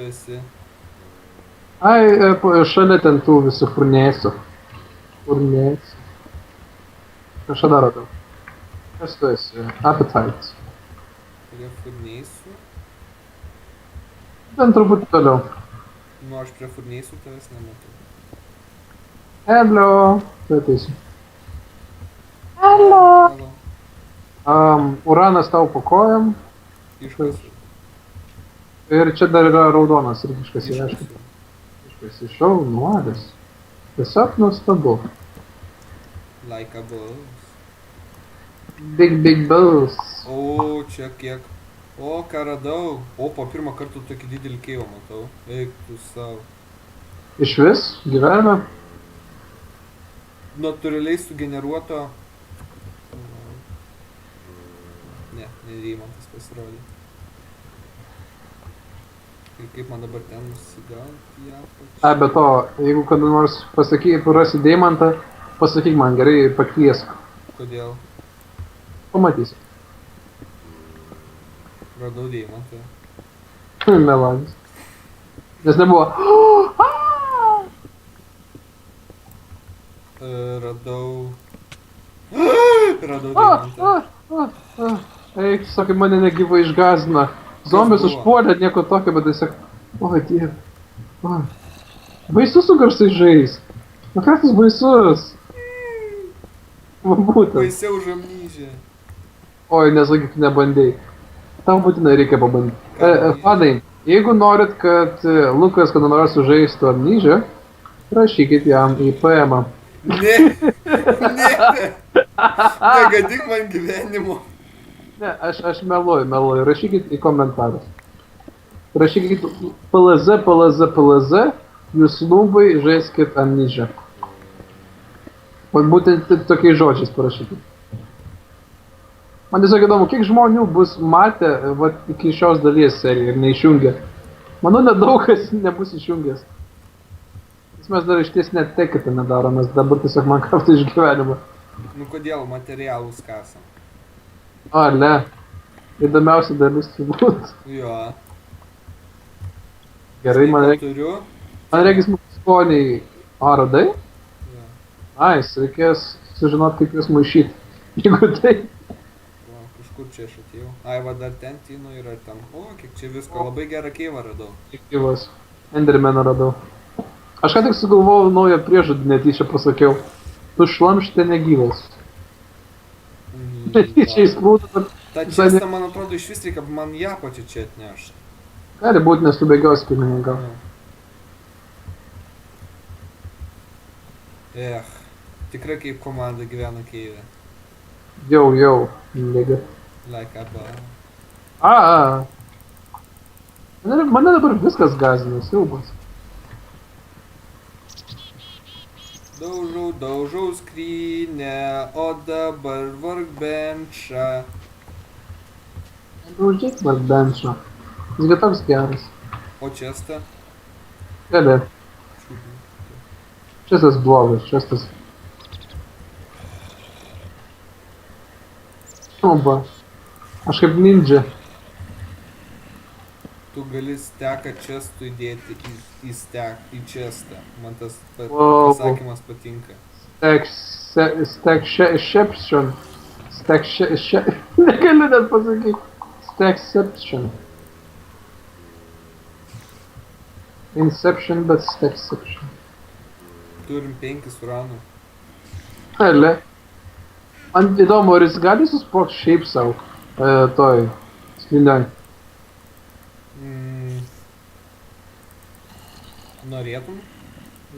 tu esi? Ai, šalia ten tų visų furnėsių. Furnėsių. Aš dar radau. Kas tu esi? Appetite. Prie furneisų? Ten truputį toliau. Nu, aš prie furneisų tavęs nematau. Hello. Tu ateisi. Halo. Uranas tau po kojam. Iškasiu. Ir čia dar yra raudonas irgi iškasi, aišku. Iškasiu. Iškasi šaunuolis. Tiesiog nuostabu. Like a boss. Big balls. O, čia kiek. O, ką radau. O, po pirmą kartą tokį didelį keivą matau. Eik tu savo. Iš vis gyvenime. Natūraliai sugeneruoto. Ne Reimantas pasirodė. Ir kaip man dabar ten nusigauti ją pačią. Be to, jeigu kada nors rasi deimantą, pasakyk man gerai, pakviesk. Kodėl? Pamatysi. Radau deimantą. Melanis. Nes nebuvo. Radau... Radau deimantą. Eik, sakai, mane negyvai išgąsdina. Zombis buvo? užpuolė, nieko tokio, bet jis sako, oi, dieve. Oi. Baisus su garsais žais. Nu, ką tas baisus? Va būtent. Baisiau už amnyžę. Oi, nesakyk, nebandėjai. Tau būtinai reikia pabandyti. Ką Fanai, jeigu norit, kad Lukas kada nors sužaistų amnyžę, rašykit jam į PM-ą. Ne! Ne! Negadik man gyvenimo. Ne, aš meluoju, rašykit į komentarus. Rašykit PLZ, jūs nubai žaiskit amnyžę. Vat būtent tokiais žodžiais parašykit. Man tiesiog įdomu, kiek žmonių bus matę vat, iki šios dalies seriją ir neišjungę. Manau, nedaug kas nebus išjungęs. Nes mes dar išties net teketą nedarom, mes dabar tiesiog man kartą iš gyvenimo. Nu kodėl materialus kasam? Ne. Įdomiausia dalis turbūt. Jo. Gerai, man Turiu. regis mūsų skoniai. Radai? Jo. Nice, reikės sužinot, kaip juos maišyti. Jeigu tai... Va, kažkur čia aš atėjau. Ai, va dar ten Tino yra ir ten. O, kiek čia visko. Labai gerą keivą radau. Gyvas. Endermeną radau. Aš ką tik sugalvojau naują priežodį, netyčia pasakiau. Tu šlamštė negyvas. Netyčia įsprūdo, bet... Ta čestą, man atrodo, iš vis reikia man ją pačią čia atnešti. Gali būti, nes tu bėgios pirmininką. Tikrai kaip komanda gyvena keivė. Jau, lyga. Like a boss. Mane dabar viskas gąsdina, siaubas. Daužau skrynę, o dabar workbenchą. Daužyk workbenchą. Jis toks geras. O čestą? Gali. Čestas blogas, čestas. Oba. Aš kaip ninja. Tu gali steką čestų įdėti į čestą. Man tas pasakymas patinka. Stackception. Negaliu net pasakyti. Stackception. Inception, bet stackception. Turim 5 uranų. Ale. Man įdomu, ar jis gali susprogti šiaip savo toj skrynioj. Norėtum?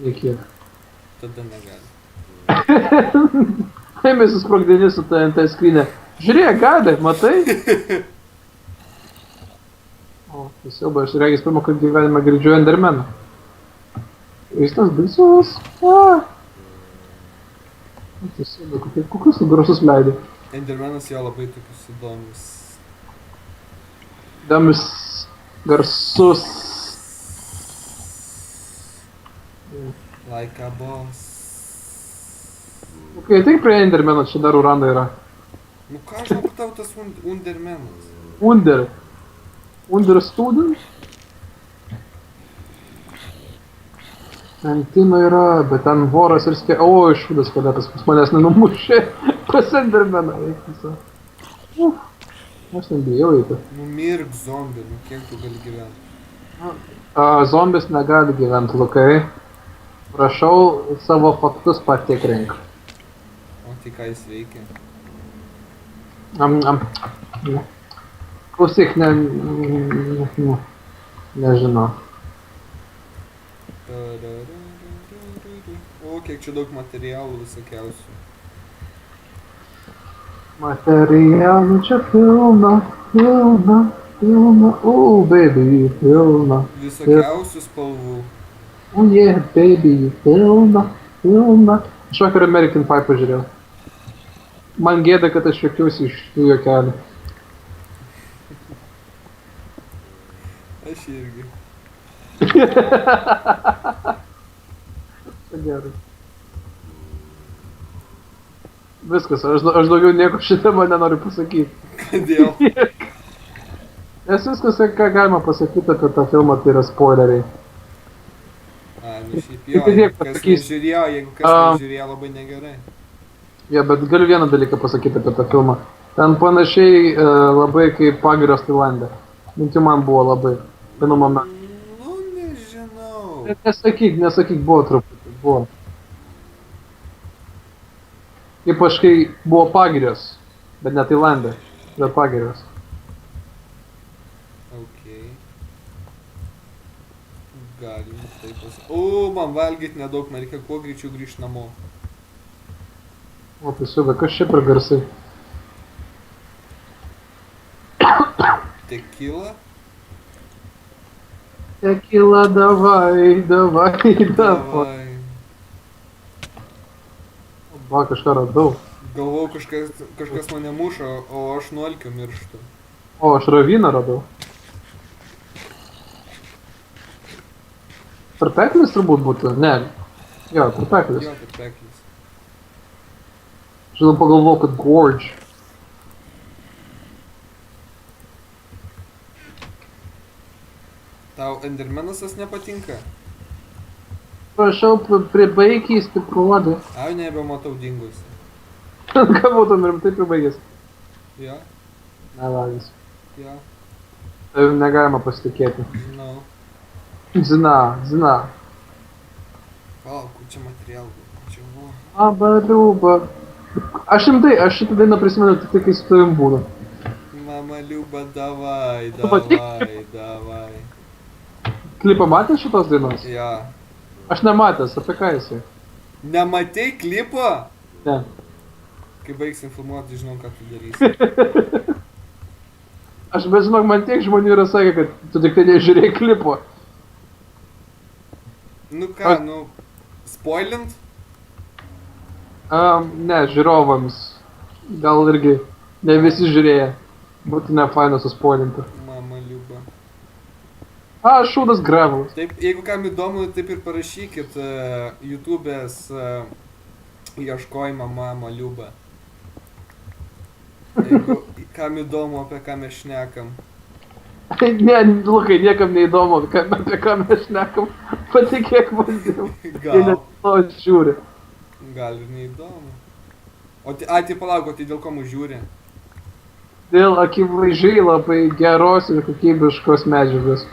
Nekiek. Tada negali. Paėmė susprogdini su TNT skryne. Žiūrėk, gali, matai? O, tai siauba, aš regis pirmą kartą gyvenime girdžiu Endermeną. Jis tas baisus. Tai siauba, kokius tu garsus leidai. Endermenas jo labai tokius įdomius. Įdomius garsus. Like a boss. Ok, tai prie Endermeno, čia dar uranda yra. Nu ką aš matau tas Undermenas? Under student? Antino yra, bet ten voras ir O, iššūdas skeletas, pas manęs nenumušė. Pasendermeną, eikisa. Aš ten bijau eiti. Numirk zombį, nu kiek tu gali gyventi. Zombis negali gyventi, Lukai. Prašau, savo faktus patikrink. O tai ką jis veikia? Klausyk, nežinau. O, kiek čia daug materialų visokiausių. Materialų čia pilna, baby, pilna. Visokiausių spalvų. Oh yeah, baby, pilna. Aš vakar American Pie pažiūrėjau. Man gėda, kad aš juokiausi iš tų juokelių. Aš irgi. Gerai. Viskas, aš daugiau nieko šitą nenoriu pasakyti. Kodėl? Nes viskas, ką galima pasakyti apie tą filmą, tai yra spoileriai. A, nu šiaip jo, Tiek jeigu kas pasakysiu. nežiūrėjo, jeigu kas nežiūrėjo, labai negerai. Ja, bet galiu vieną dalyką pasakyti apie tą filmą. Ten panašiai labai kaip Pagirios Tailande. Bent jau man buvo labai. Vienu momentu. Nu, nežinau. Nesakyk, buvo truputį, buvo. Ypač kai buvo Pagirios, bet ne Tailande, bet Pagirios. Okei. Galim taip O, man valgyt nedaug, man reikia kuo greičiau grįžti namo. O tai siubė, kas čia per garsai? Tekila? Tekila, davai. Davai. Va, kažką radau. Galvau, kažkas mane muša, o aš nuo alkio mirštu. O, aš ravyną radau. Tarpeklis turbūt būtų, ne. Jo, tarpeklis. Jo, tarpeklis. Žinau, pagalvojau, kad gorge. Tau Endermenasas nepatinka? Prašau, pribaik jį stipruodį. Ai, nebematau dingusi. Ką būtum rimtai pribaigęs? Jo, Nevalgys. jo, Tavim negalima pasitikėti. žinau. Zina. Palauk, kur čia materialų? Čia buvo. Abaliuba. Aš rimtai, aš šitą dainą prisimenu tik tai, kai su tavim būnu. Mama Liuba, davai, patik- davai. Klipą matęs šitos dainos? Ja. Aš nematęs, apie ką jisai? Nematei klipo? Ne. Kai baigsim filmuoti, žinau, ką tu darysi. Aš bet žinok, man tiek žmonių yra sakę, kad tu tik tai nežiūrėjai klipo. Nu ką, nu, spoilint? Ne, žiūrovams. Gal irgi ne visi žiūrėję. Būtų ne faina suspoilinti. Mama Liuba. Šūdas gravelas. Taip, jeigu kam įdomu, taip ir parašykit YouTube'ės ieškojimą Mama Liuba. Jeigu kam įdomu, apie ką mes šnekam. Ne, Lukai, niekam neįdomu, apie ką mes šnekam. Patikėk manim. Jie Gal, net to žiūri. gal ir neįdomu. O tai palauk, o tai dėl ko mus žiūri? Dėl akivaizdžiai labai geros ir kokybiškos medžiagos.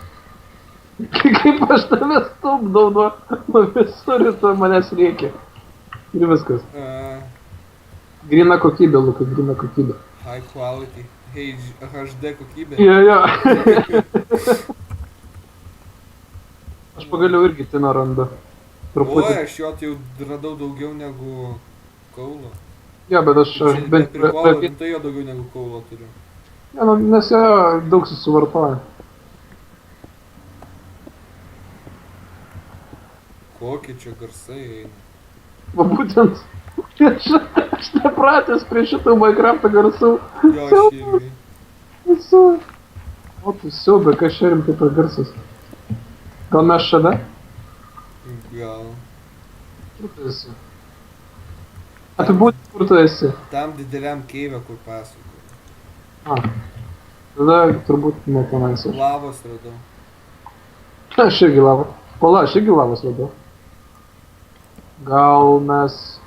Kaip aš tave stupdau nuo visur ir tu manęs reikia. Ir viskas. Grina kokybė, Lukai, grina kokybė. High quality, HD kokybė. Jo. Aš pagaliau irgi Tino randu. Oi, Truputį. aš jo tai jau radau daugiau negu Kaulo. Jo, bet aš Čia bent neprikolo, rimtai jo daugiau negu Kaulo turiu. Ja, nu, nes jo daug susivartoja. Kokie čia garsai eina. Va būtent. Aš nepratęs prie šitų Minecraft'o garsų. Jo, aš irgi. Visų. O tu siaubė, kas čia rimtai per garsas. Gal mes šalia? Gal. Kur tu esi? Apibūdink, kur tu esi. Tam dideliam keivė, kur pasakoju. Tada turbūt ne tenais aš. Lavos radau. Aš irgi lavą. Pala, aš irgi lavos radau. Gal mes...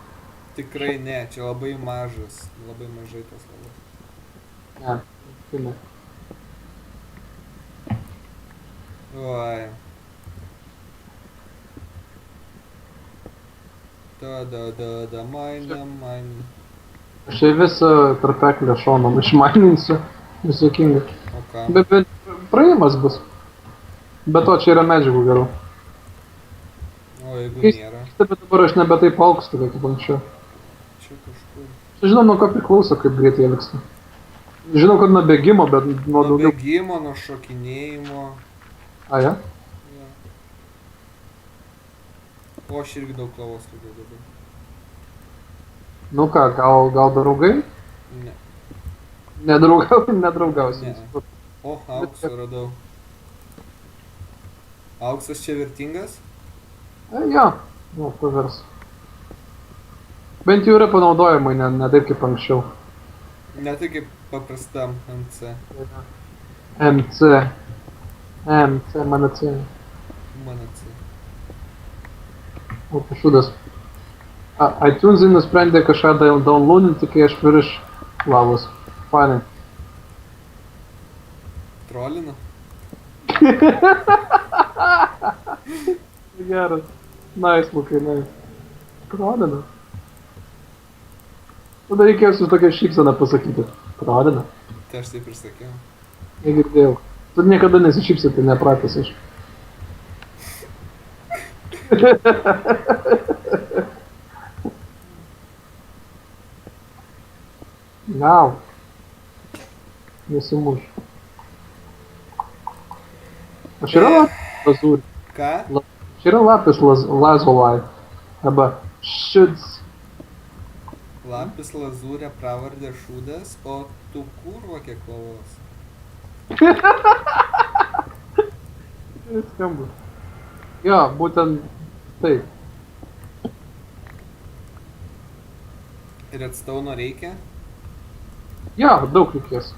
Tikrai ne, čia labai mažas, labai mažai tos lavos. Ne, tai ne. Oi. Da, main. Aš čia visą tarpeklį šonom išmaininsiu. Visokingai. O ką? Bet praėjimas bus. Be to, čia yra medžiagų gerų. O jeigu Keista, nėra, bet dabar aš nebe taip aukstu, kaip anksčiau. čia kažkur. Čia žinau, nuo ko priklauso, kaip greitai elgsi. Žinau, kad nuo bėgimo, bet nuo Nuo daugiau... bėgimo, nuo šokinėjimo. A, ja? Ja. O aš irgi daug lavos turiu dabar. Nu ką, gal draugai? Ne. Nedraugausim. Ne. O, auksą radau. Auksas čia vertingas? Jo, nu, pavers. Bent jau yra panaudojimai, ne taip kaip anksčiau. Ne tai kaip paprastam MC. MC, mano C. Mano C. O, pašūdas. iTunes'ai nusprendė kažką downloadinti, kai aš virš lavos. Fainai. Trolina? Geras. Nice, Lukai, nice. Pradina. Tada reikėjo su tokia šypsena pasakyti. Pradina. Tai aš taip ir sakiau. Negirdėjau. Tu niekada nesišypsi, tai nepratęs aš. Gal. Nesimuš. Aš yra lapis lazūri. Ką? Aš yra lapis lazolai. Arba šids. Lapis lazūrė pravardė šūdas, o tu kurva kiek lavos. Skamba. Jo, būtent taip. Redstone reikia? Jo, daug reikės.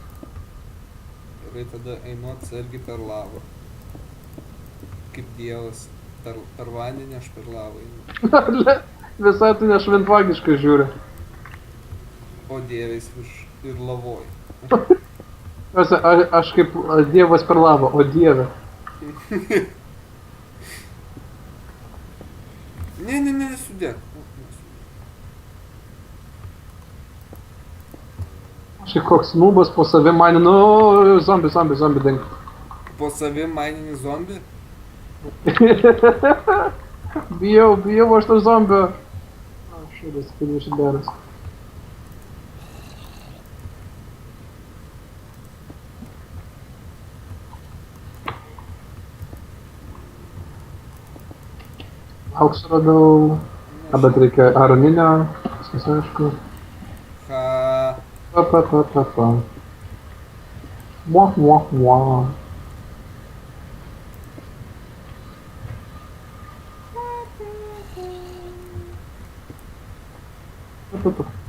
Gerai, tada einu atsargiai per lavą. Kaip dievas. Per vandenį aš per lavą einu. Visai tu nešventvagiškai žiūri. O dievais virš ir lavoj. Aš kaip dievas per lavą, o dieve. Ne, sudėk. Aš kaip koks nubas po savim mani, nu, zombi dink. Po savim mainini zombį? Bijau aš to zombio. Šūdas, kad iš geras. Auksų radau, bet reikia aroninio, viskas aišku. Ha. Pa. Muah.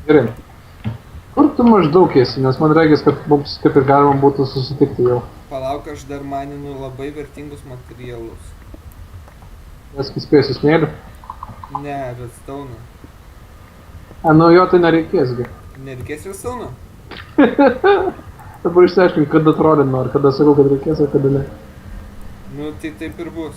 Gerai. Kur tu maždaug esi, nes man regis, kad mums kaip ir galima būtų susitikti jau. Palauk, aš dar maninu labai vertingus materialus. Nes kai spėsiu smėlių. Ne, redstone. Nu jo tai nereikėsgi. Nereikės redstone? Dabar išsiaiškink, kada trolinu, ar kada sakau, kad reikės, ar kada ne. Nu, tai taip ir bus.